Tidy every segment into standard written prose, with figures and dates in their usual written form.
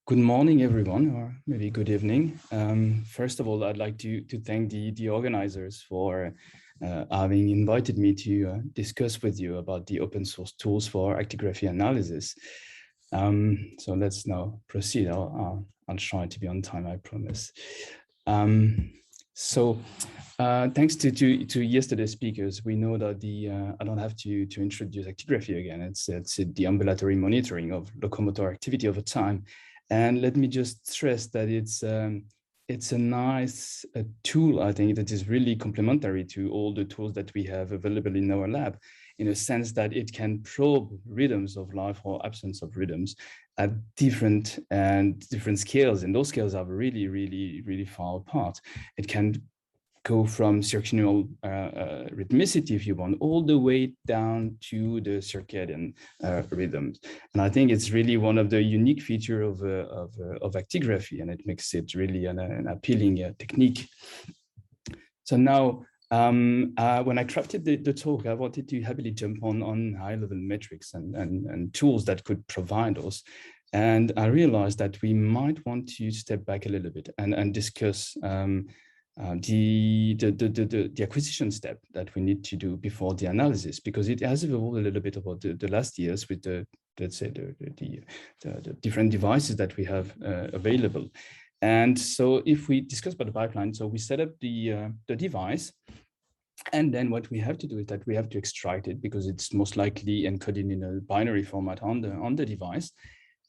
Good morning, everyone, or maybe good evening. First of all, I'd like to thank the organizers for having invited me to discuss with you about the open source tools for actigraphy analysis. So let's now proceed. I'll try to be on time, I promise. Thanks to yesterday's speakers, we know that I don't have to introduce actigraphy again. It's the ambulatory monitoring of locomotor activity over time. And let me just stress that it's a nice tool, I think, that is really complementary to all the tools that we have available in our lab, in a sense that it can probe rhythms of life or absence of rhythms at different scales. And those scales are really, really, really far apart. It can go from circadian rhythmicity, if you want, all the way down to the circadian rhythms. And I think it's really one of the unique features of actigraphy, and it makes it really an appealing technique. So now, when I crafted the talk, I wanted to heavily jump on high-level metrics and tools that could provide those. And I realized that we might want to step back a little bit and discuss the acquisition step that we need to do before the analysis, because it has evolved a little bit about the last years with the different devices that we have available. And so if we discuss about the pipeline, so we set up the device, and then what we have to do is that we have to extract it, because it's most likely encoded in a binary format on the device.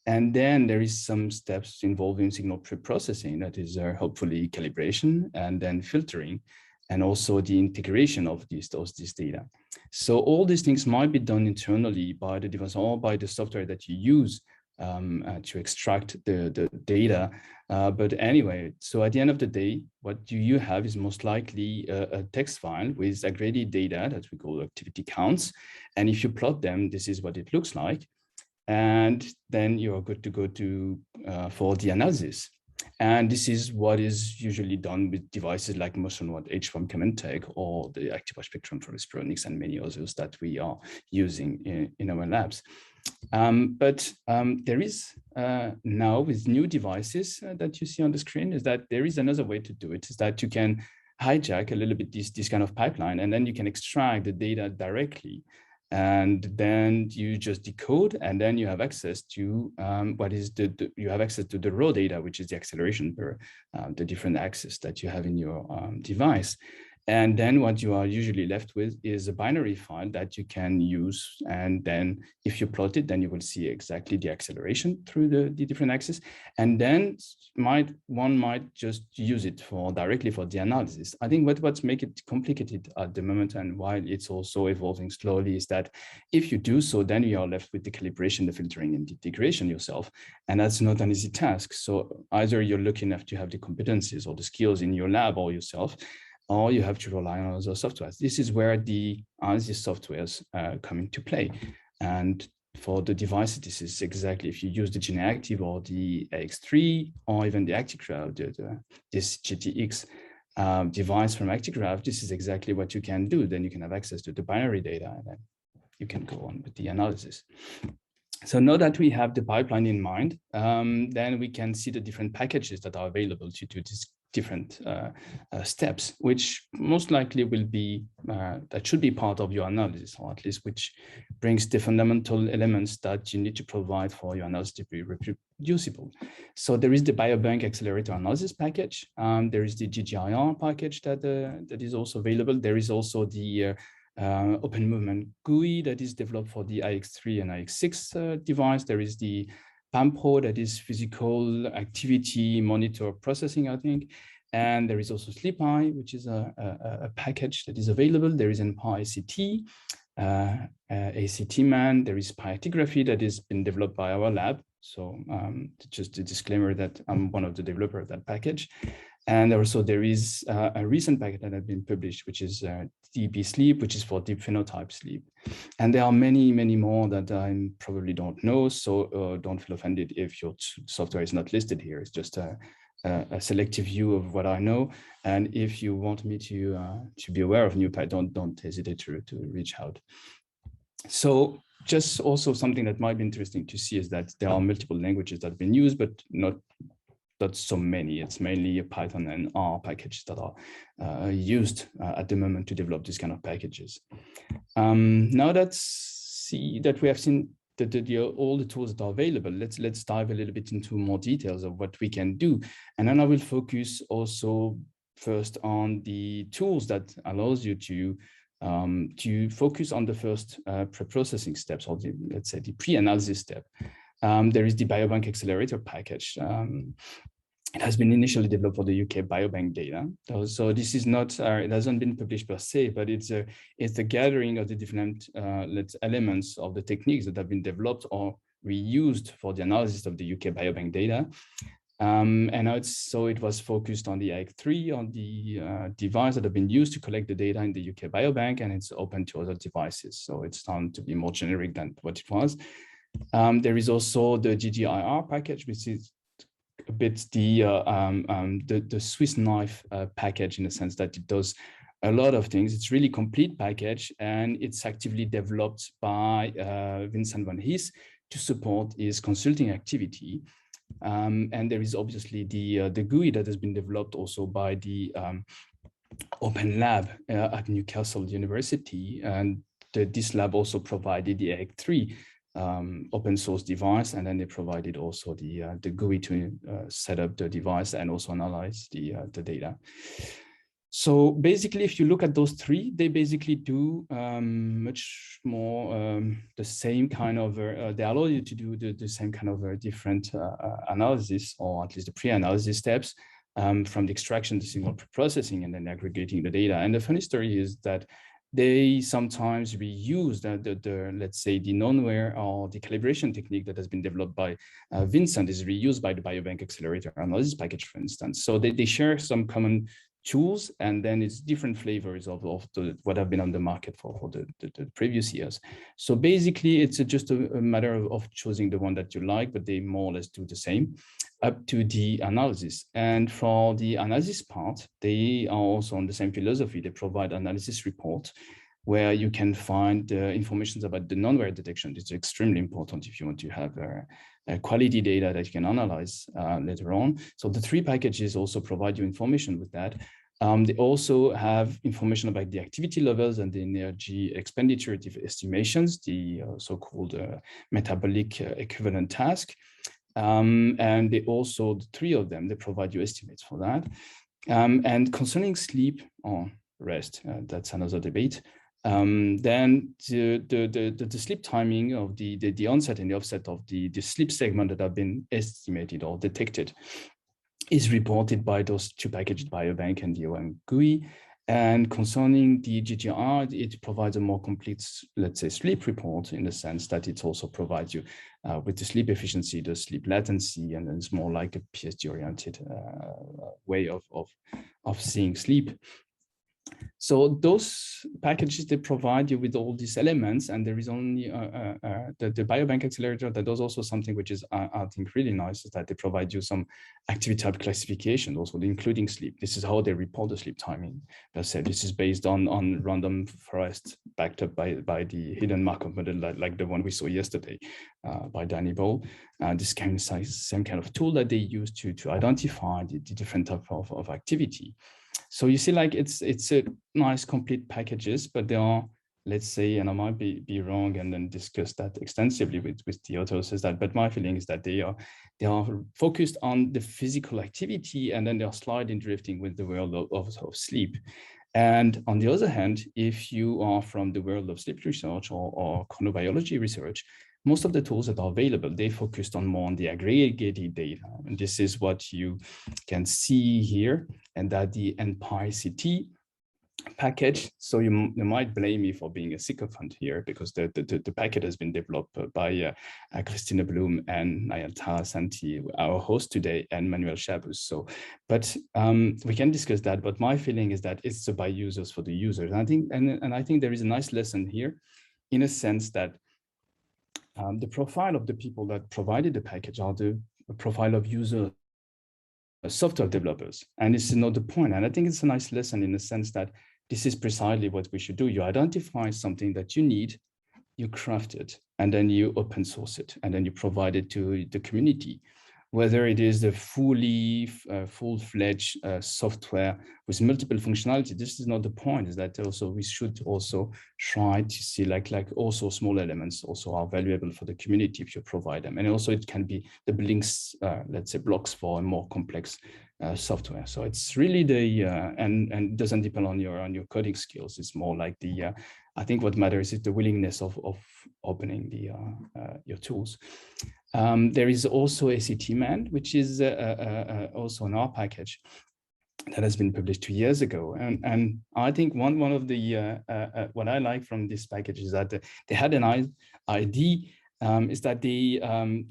And then there is some steps involving signal preprocessing, that is hopefully calibration and then filtering, and also the integration of this data. So all these things might be done internally by the device or by the software that you use to extract the data. But anyway, so at the end of the day, what you have is most likely a text file with aggregated data that we call activity counts. And if you plot them, this is what it looks like. And then you're good to go for the analysis. And this is what is usually done with devices like MotionWatch from Chementech, or the Active Spectrum from Esperonics, and many others that we are using in our labs. But there is now, with new devices that you see on the screen, is that there is another way to do it, is that you can hijack a little bit this kind of pipeline, and then you can extract the data directly. And then you just decode, and then you have access to you have access to the raw data, which is the acceleration per the different axes that you have in your device. And then what you are usually left with is a binary file that you can use. And then if you plot it, then you will see exactly the acceleration through the different axes. And then one might just use it directly for the analysis. I think what's make it complicated at the moment, and while it's also evolving slowly, is that if you do so, then you are left with the calibration, the filtering, and the integration yourself. And that's not an easy task. So either you're lucky enough to have the competencies or the skills in your lab or yourself, or you have to rely on other softwares. This is where the analysis softwares come into play. And for the devices, this is exactly, if you use the GeneActive or the AX3, or even the actigraph, this GTX device from actigraph, this is exactly what you can do. Then you can have access to the binary data, and then you can go on with the analysis. So now that we have the pipeline in mind, then we can see the different packages that are available to do this different steps, which most likely will be, that should be part of your analysis, or at least which brings the fundamental elements that you need to provide for your analysis to be reproducible. So there is the Biobank Accelerator Analysis package. There is the GGIR package that is also available. There is also the Open Movement GUI that is developed for the iX3 and iX6 device. There is the PAMPro, that is physical activity monitor processing, I think. And there is also SleepEye, which is a package that is available. There is EmpireCT, ACT-Man. There is Pythography that has been developed by our lab. So just a disclaimer that I'm one of the developers of that package. And also there is a recent package that has been published, which is DB Sleep, which is for deep phenotype sleep. And there are many, many more that I probably don't know. So don't feel offended if your software is not listed here. It's just a selective view of what I know. And if you want me to be aware of new don't hesitate to reach out. So just also something that might be interesting to see is that there are multiple languages that have been used, but not so many. It's mainly Python and R packages that are used at the moment to develop these kind of packages. Now that we have seen all the tools that are available, let's dive a little bit into more details of what we can do. And then I will focus also first on the tools that allows you to focus on the first pre-processing steps, or let's say the pre-analysis step. There is the Biobank Accelerator package. It has been initially developed for the UK biobank data. So this is not, it hasn't been published per se, but it's the gathering of the different elements of the techniques that have been developed or reused for the analysis of the UK biobank data. And now it was focused on the AG3, on the device that have been used to collect the data in the UK biobank, and it's open to other devices. So it's found to be more generic than what it was. There is also the GGIR package, which is a bit the Swiss knife package, in the sense that it does a lot of things. It's really complete package, and it's actively developed by Vincent van Hees to support his consulting activity. And there is obviously the GUI that has been developed also by the Open Lab at Newcastle University, and this lab also provided the AG3 open source device, and then they provided also the GUI to set up the device and also analyze the data. So basically, if you look at those three, they basically do much more the same kind of, they allow you to do the same kind of different analysis, or at least the pre-analysis steps, from the extraction, the signal processing, and then aggregating the data. And the funny story is that they sometimes reuse let's say the nonware or the calibration technique that has been developed by Vincent is reused by the Biobank Accelerator analysis package, for instance. So they share some common tools, and then it's different flavors of what have been on the market for the previous years. So basically, it's just a matter of choosing the one that you like, but they more or less do the same up to the analysis. And for the analysis part, they are also on the same philosophy. They provide analysis report where you can find information about the nonware detection. It's extremely important if you want to have quality data that you can analyze later on. So the three packages also provide you information with that. They also have information about the activity levels and the energy expenditure estimations, the so-called metabolic equivalent task. And they also, the three of them, they provide you estimates for that. And concerning sleep or rest, that's another debate. Then the sleep timing of the onset and the offset of the sleep segment that have been estimated or detected is reported by those two packages, Biobank and the OM GUI. And concerning the GGR, it provides a more complete, let's say, sleep report, in the sense that it also provides you with the sleep efficiency, the sleep latency, and then it's more like a PSG-oriented way of seeing sleep. So those packages, they provide you with all these elements, and there is only the Biobank Accelerator that does also something which is, I think, really nice, is that they provide you some activity type classification, also including sleep. This is how they report the sleep timing. As I said, this is based on random forest, backed up by the hidden Markov model, like the one we saw yesterday by Danny Ball. This same kind of tool that they use to identify the different type of activity. So you see, like it's a nice complete packages, but they are, let's say, and I might be wrong and then discuss that extensively with the authors, is that, but my feeling is that they are focused on the physical activity, and then they are sliding drifting with the world of sleep. And on the other hand, if you are from the world of sleep research or chronobiology research, most of the tools that are available, they focused more on the aggregated data. And this is what you can see here, and that the EmpireCT package. So you might blame me for being a sycophant here, because the packet has been developed by Christina Blum and Nayantara Santi, our host today, and Manuel Chabus. So, but we can discuss that. But my feeling is that it's by users for the users. And I think there is a nice lesson here, in a sense that the profile of the people that provided the package are the profile of user software developers. And this is not the point. And I think it's a nice lesson, in the sense that this is precisely what we should do. You identify something that you need, you craft it, and then you open source it, and then you provide it to the community. Whether it is the full-fledged software with multiple functionality, this is not the point. Is that also we should also try to see like also small elements also are valuable for the community if you provide them, and also it can be the building let's say blocks for a more complex software. So it's really the and it doesn't depend on your coding skills. It's more like the I think what matters is the willingness of opening the your tools. There is also ACT-Man, which is also an R package that has been published 2 years ago. And I think one of the, what I like from this package is that they had an idea, is that they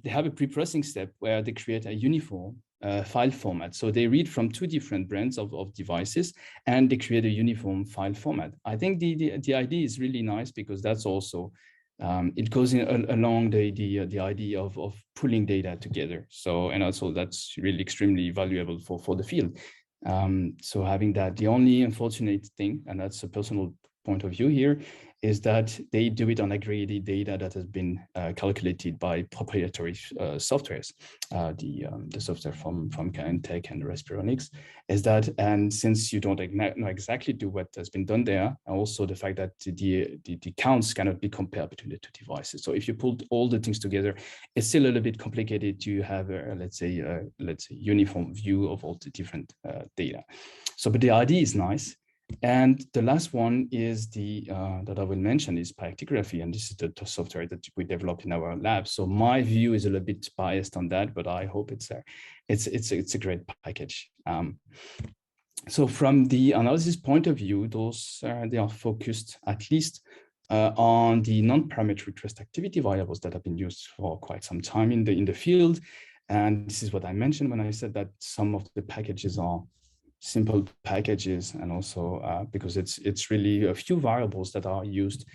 have a pre-processing step where they create a uniform file format. So they read from 2 different brands of devices, and they create a uniform file format. I think the idea is really nice, because that's also, it goes along the idea of pulling data together. So, and also that's really extremely valuable for the field. So having that, the only unfortunate thing, and that's a personal point of view here, is that they do it on aggregated data that has been calculated by proprietary softwares, the software from Tech and Respironics, is that, and since you don't know exactly what has been done there, and also the fact that the counts cannot be compared between the 2 devices. So if you pull all the things together, it's still a little bit complicated to have a, let's say uniform view of all the different data. So, but the idea is nice. And the last one is the that I will mention is Pythography, and this is the software that we develop in our lab. So my view is a little bit biased on that, but I hope it's a great package. So from the analysis point of view, those they are focused at least on the non-parametric REST activity variables that have been used for quite some time in the field. And this is what I mentioned when I said that some of the packages are simple packages, and also because it's really a few variables that are used,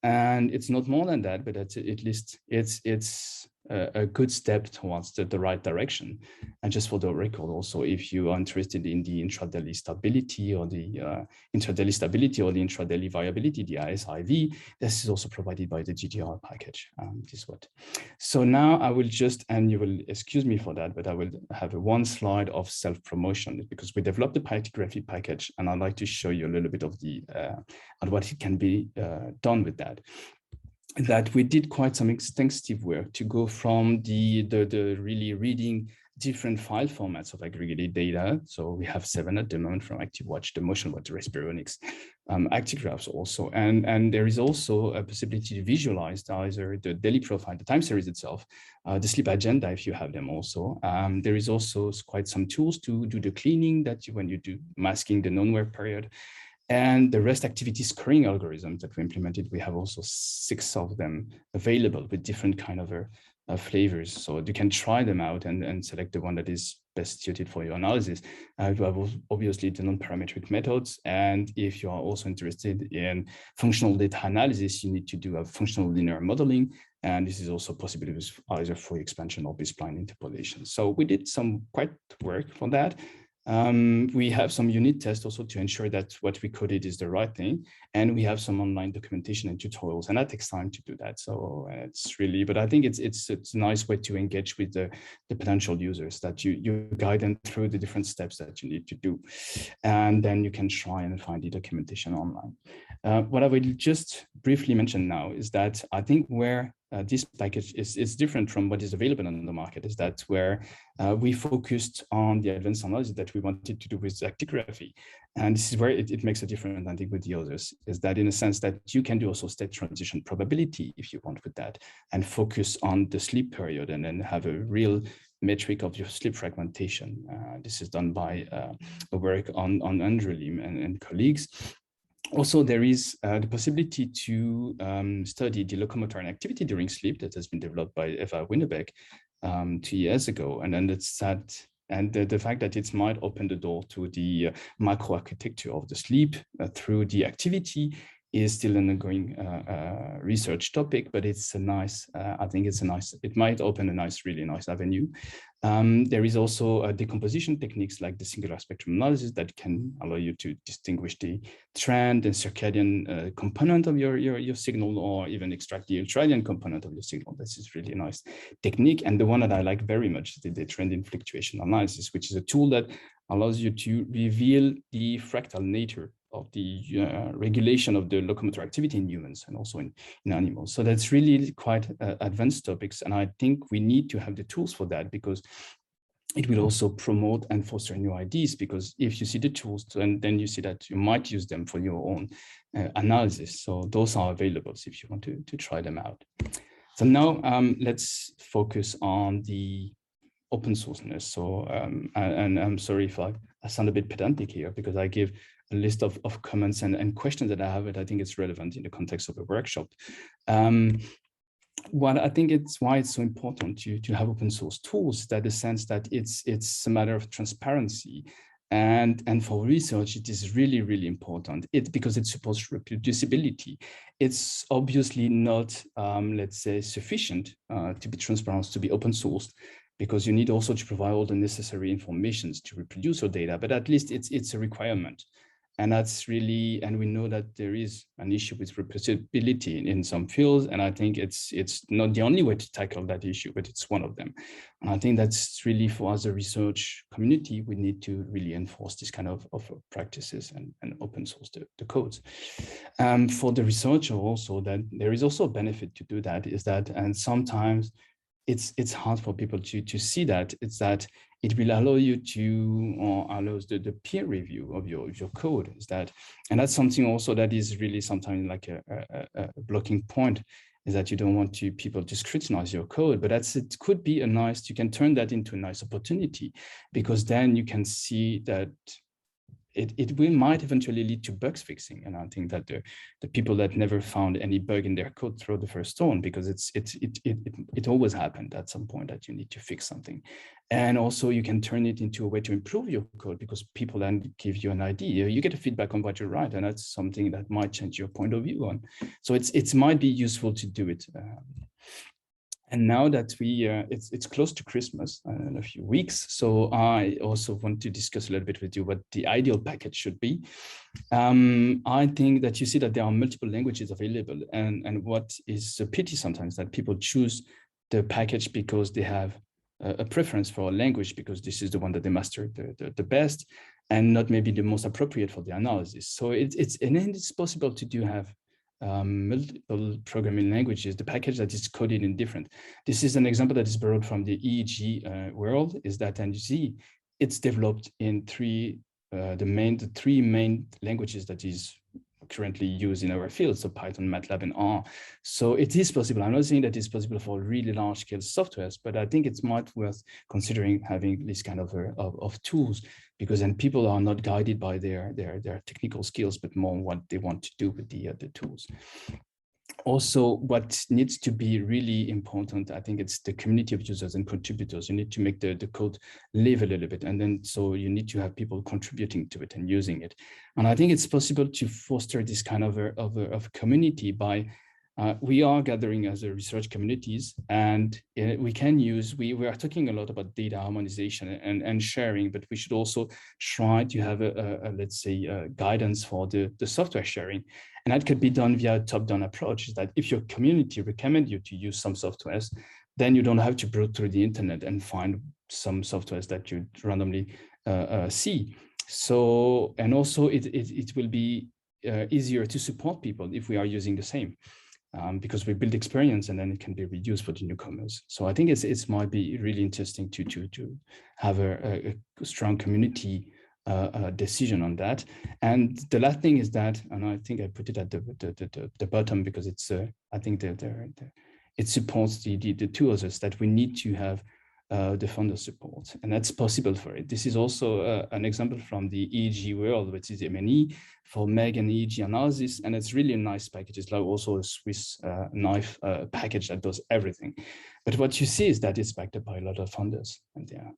and it's not more than that, but at least it's a good step towards the right direction. And just for the record, also, if you are interested in the intradaily stability or the intradaily stability or the intradaily variability, the ISIV, this is also provided by the GDR package. This is what. So now I will just, and you will excuse me for that, but I will have one slide of self-promotion, because we developed the Pythography package, and I'd like to show you a little bit of the and what it can be done with that. That we did quite some extensive work to go from the really reading different file formats of aggregated data. So we have 7 at the moment from ActiveWatch, the MotionWatch, the Respironics, actigraphs also. And there is also a possibility to visualize either the daily profile, the time series itself, the sleep agenda, if you have them also. There is also quite some tools to do the cleaning that when you do masking the non-work period. And the REST activity scoring algorithms that we implemented, we have also 6 of them available with different kind of flavors. So you can try them out and select the one that is best suited for your analysis. You have obviously the non-parametric methods. And if you are also interested in functional data analysis, you need to do a functional linear modeling. And this is also possible with either Fourier expansion or B-spline interpolation. So we did some quite work for that. We have some unit tests also to ensure that what we coded is the right thing. And we have some online documentation and tutorials, and that takes time to do that. So it's really, but I think it's a nice way to engage with the potential users, that you guide them through the different steps that you need to do. And then you can try and find the documentation online. What I will just briefly mention now is that I think where this package is different from what is available on the market, is that where we focused on the advanced analysis that we wanted to do with actigraphy. And this is where it makes a difference, I think, with the others, is that in a sense that you can do also state transition probability if you want with that, and focus on the sleep period, and then have a real metric of your sleep fragmentation. This is done by a work on Andrew Lim and colleagues. Also, there is the possibility to study the locomotor activity during sleep that has been developed by Eva Winnebeck 2 years ago. And then it's that, and the fact that it might open the door to the microarchitecture of the sleep through the activity is still an ongoing research topic, but it's a nice, I think it's a nice, it might open a nice, really nice avenue. There is also decomposition techniques like the singular spectrum analysis that can allow you to distinguish the trend and circadian component of your signal, or even extract the ultradian component of your signal. This is really a nice technique. And the one that I like very much is the trend in fluctuation analysis, which is a tool that allows you to reveal the fractal nature of the regulation of the locomotor activity in humans and also in animals. So that's really quite advanced topics. And I think we need to have the tools for that, because it will also promote and foster new ideas, because if you see the tools, and then you see that you might use them for your own analysis. So those are available if you want to try them out. So now let's focus on the open sourceness. So, and I'm sorry if I sound a bit pedantic here, because I give a list of comments and questions that I have, but I think it's relevant in the context of a workshop. What I think it's why it's so important to have open source tools, that the sense that it's a matter of transparency, and for research it is really, really important. Because it supports reproducibility. It's obviously not let's say sufficient to be transparent, to be open sourced, because you need also to provide all the necessary information to reproduce your data, but at least it's a requirement. And that's really, and we know that there is an issue with reproducibility in some fields, and I think it's not the only way to tackle that issue, but it's one of them. And I think that's really, for us, the research community, we need to really enforce this kind of practices and open source the codes. For the researcher also, that there is also a benefit to do that, is that, and sometimes it's hard for people to see that, it's that it will allow you to, or allows the peer review of your code, is that, and that's something also that is really sometimes like a blocking point, is that you don't want people to scrutinize your code, but it could be a nice, you can turn that into a nice opportunity, because then you can see that it might eventually lead to bugs fixing. And I think that the people that never found any bug in their code throw the first stone, because it always happened at some point that you need to fix something. And also you can turn it into a way to improve your code, because people then give you an idea, you get a feedback on what you write, and that's something that might change your point of view on. So it might be useful to do it. And now that it's close to Christmas in a few weeks, so I also want to discuss a little bit with you what the ideal package should be. I think that you see that there are multiple languages available, and what is a pity sometimes that people choose the package because they have a preference for a language, because this is the one that they master the best, and not maybe the most appropriate for the analysis. So it's possible to have multiple programming languages, the package that is coded in different. This is an example that is borrowed from the EEG world, is that, and you see it's developed in the three main languages that is currently used in our field, so Python, MATLAB, and R. So it is possible. I'm not saying that it's possible for really large scale softwares, but I think it's much worth considering having this kind of tools, because then people are not guided by their technical skills, but more what they want to do with the tools. Also, what needs to be really important, I think it's the community of users and contributors. You need to make the code live a little bit, and then so you need to have people contributing to it and using it. And I think it's possible to foster this kind of community by we are gathering as a research communities, and we can use, we are talking a lot about data harmonization and sharing, but we should also try to have let's say guidance for the software sharing. And that could be done via a top-down approach, is that if your community recommend you to use some softwares, then you don't have to browse through the internet and find some softwares that you randomly see. So, and also it will be easier to support people if we are using the same. Because we build experience, and then it can be reused for the newcomers. So I think it might be really interesting to have a strong community decision on that. And the last thing is that, and I think I put it at the bottom, because it's I think it supports the two others, that we need to have the funder support, and that's possible for it. This is also an example from the EEG world, which is MNE for MEG and EEG analysis, and it's really a nice package. It's like also a Swiss knife package that does everything. But what you see is that it's backed up by a lot of funders, and yeah.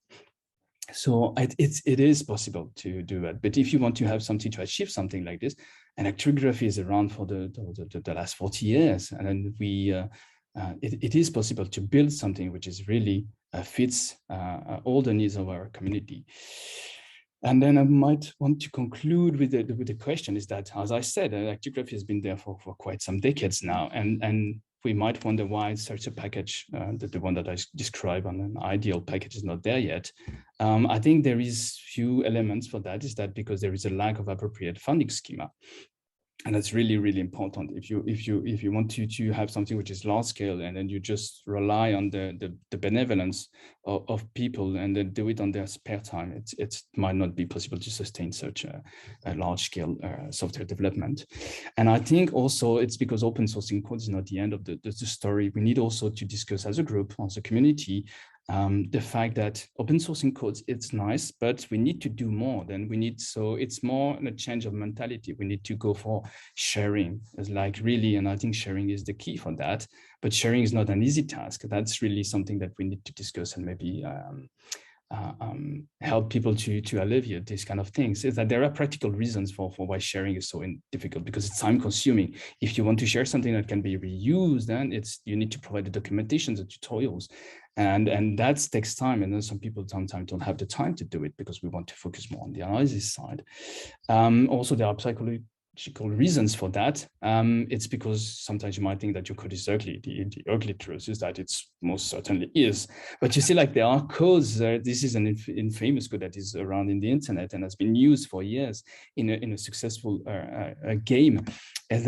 So it is possible to do that. But if you want to have something to achieve something like this, and actigraphy is around for the last 40 years, and then it is possible to build something which is really fits all the needs of our community. And then I might want to conclude with the question is that, as I said, actigraphy has been there for quite some decades now, and we might wonder why such a package, the one that I described on an ideal package, is not there yet. I think there is few elements for that. Is that because there is a lack of appropriate funding schema. And that's really, really important. If you want to have something which is large scale, and then you just rely on the benevolence of people and then do it on their spare time, it might not be possible to sustain such a large scale software development. And I think also it's because open sourcing code is not the end of the story. We need also to discuss as a group, as a community, the fact that open sourcing codes, it's nice, but we need to do more than we need. So it's more a change of mentality. We need to go for sharing, as like really, and I think sharing is the key for that. But sharing is not an easy task. That's really something that we need to discuss and maybe help people to alleviate these kind of things. Is that there are practical reasons for why sharing is so difficult, because it's time consuming. If you want to share something that can be reused, then you need to provide the documentations, the tutorials, and that takes time. And then some people sometimes don't have the time to do it because we want to focus more on the analysis side. Also, there are psychological reasons for that. It's because sometimes you might think that your code is ugly. The ugly truth is that it's most certainly is. But you see, like, there are codes. This is an infamous code that is around in the internet and has been used for years in a successful game. And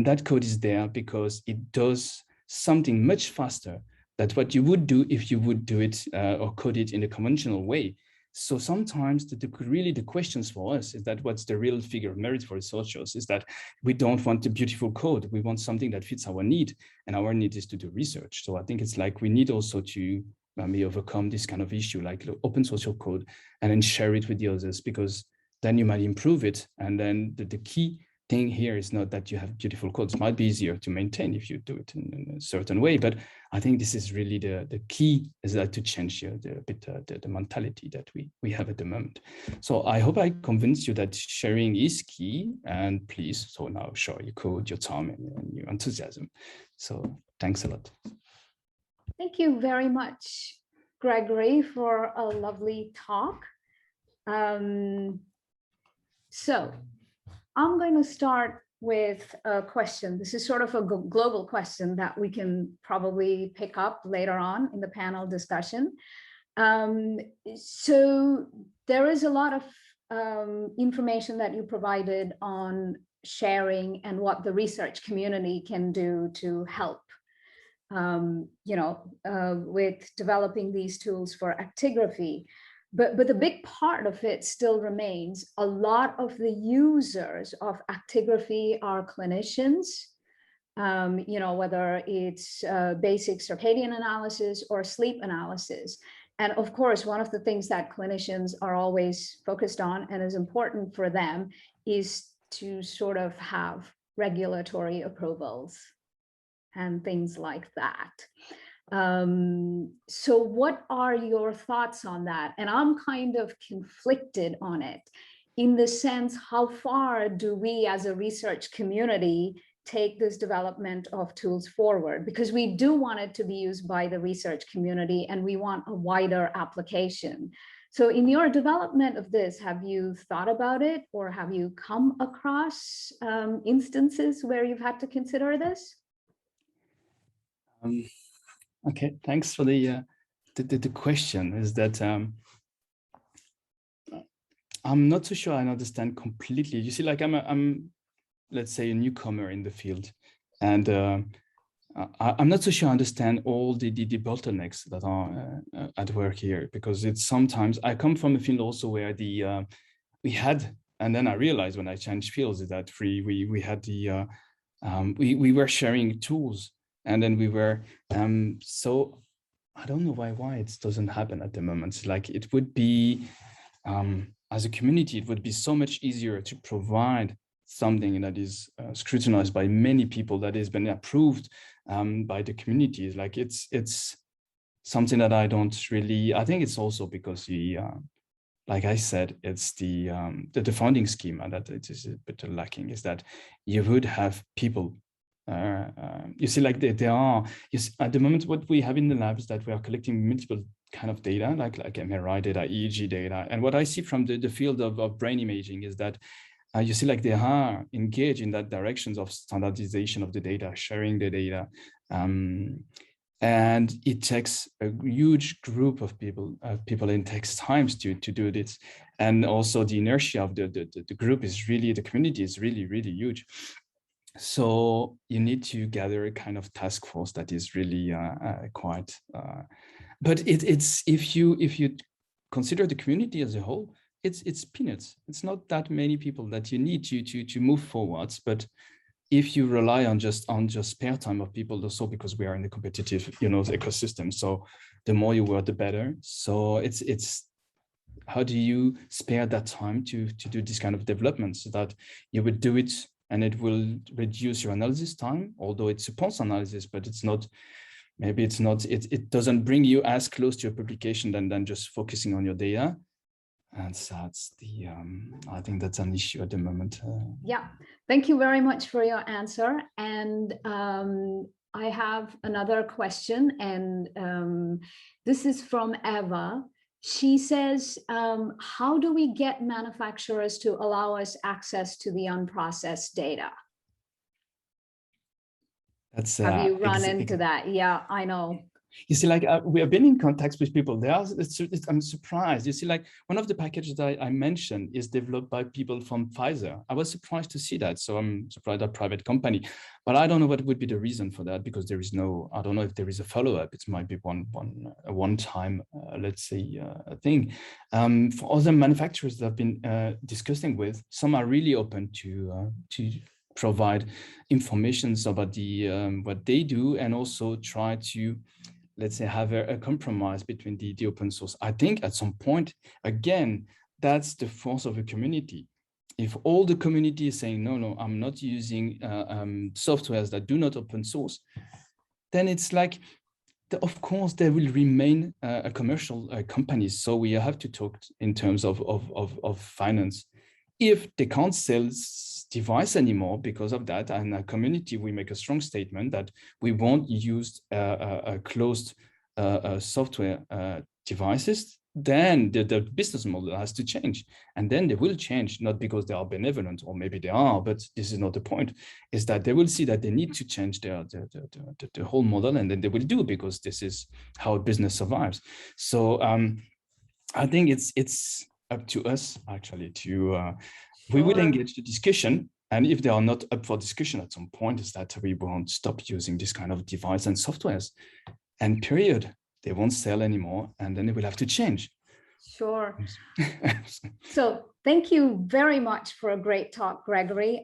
that code is there because it does something much faster than what you would do if you would do it or code it in a conventional way. So sometimes the questions for us is that what's the real figure of merit for researchers is that we don't want a beautiful code. We want something that fits our need, and our need is to do research. So I think it's like we need also to maybe overcome this kind of issue, like open source your code and then share it with the others, because then you might improve it. And then the key thing here is not that you have beautiful codes. It might be easier to maintain if you do it in a certain way, but I think this is really the key, is that to change the mentality that we have at the moment. So I hope I convinced you that sharing is key, and please, so now share your code, your time, and your enthusiasm. So thanks a lot. Thank you very much, Gregory, for a lovely talk. So I'm going to start with a question. This is sort of a global question that we can probably pick up later on in the panel discussion. So there is a lot of information that you provided on sharing and what the research community can do to help, with developing these tools for actigraphy. But the big part of it still remains. A lot of the users of actigraphy are clinicians, whether it's basic circadian analysis or sleep analysis. And of course, one of the things that clinicians are always focused on and is important for them is to sort of have regulatory approvals and things like that. So what are your thoughts on that? And I'm kind of conflicted on it, in the sense, how far do we as a research community take this development of tools forward? Because we do want it to be used by the research community, and we want a wider application. So in your development of this, have you thought about it, or have you come across instances where you've had to consider this? Okay, thanks for the question. Is that I'm not so sure I understand completely. You see, like I'm let's say a newcomer in the field, and I'm not so sure I understand all the bottlenecks that are at work here, because it's sometimes I come from a field also where we had, and then I realized when I changed fields is that we had we were sharing tools. And then we were, so I don't know why it doesn't happen at the moment. Like it would be, as a community, it would be so much easier to provide something that is scrutinized by many people, that has been approved by the communities. Like it's something that I don't really, I think it's also because like I said, it's the founding schema that it is a bit lacking, is that you would have people. You see, like there are, you see, at the moment, what we have in the lab is that we are collecting multiple kind of data, like MRI data, EEG data. And what I see from the field of brain imaging is that you see, like they are engaged in that directions of standardization of the data, sharing the data. And it takes a huge group of people, it takes times to do this. And also the inertia of the group is really, the community is really, really huge. So you need to gather a kind of task force that is really quite, but it's, if you consider the community as a whole, it's peanuts. It's not that many people that you need to move forwards, but if you rely on just spare time of people, also because we are in a competitive, ecosystem. So the more you work, the better. So it's how do you spare that time to do this kind of development so that you would do it and it will reduce your analysis time, although it supports analysis, but it's not, maybe it's not, it doesn't bring you as close to your publication than just focusing on your data. And so that's the, I think that's an issue at the moment. Yeah, thank you very much for your answer. And I have another question, and this is from Eva. She says, how do we get manufacturers to allow us access to the unprocessed data? That's, have you run into that? Yeah, I know. You see, like we have been in contact with people. I'm surprised. You see, like one of the packages that I mentioned is developed by people from Pfizer. I was surprised to see that. So I'm surprised that private company, but I don't know what would be the reason for that, because there is no, I don't know if there is a follow-up. It might be one time, let's say, thing. For other manufacturers that I've been discussing with, some are really open to provide information about the what they do, and also try to, let's say, have a compromise between the open source. I think at some point, again, that's the force of a community. If all the community is saying, no, I'm not using softwares that do not open source, then it's like, of course, there will remain a commercial companies. So we have to talk in terms of finance. If they can't sell device anymore because of that, and a community, we make a strong statement that we won't use a closed software devices, then the business model has to change. And then they will change, not because they are benevolent, or maybe they are, but this is not the point, is that they will see that they need to change the whole model, and then they will do, because this is how a business survives. So I think it's up to us actually to, we would engage the discussion. And if they are not up for discussion at some point, is that we won't stop using this kind of device and softwares, and period. They won't sell anymore, and then it will have to change. Sure. So thank you very much for a great talk, Gregory.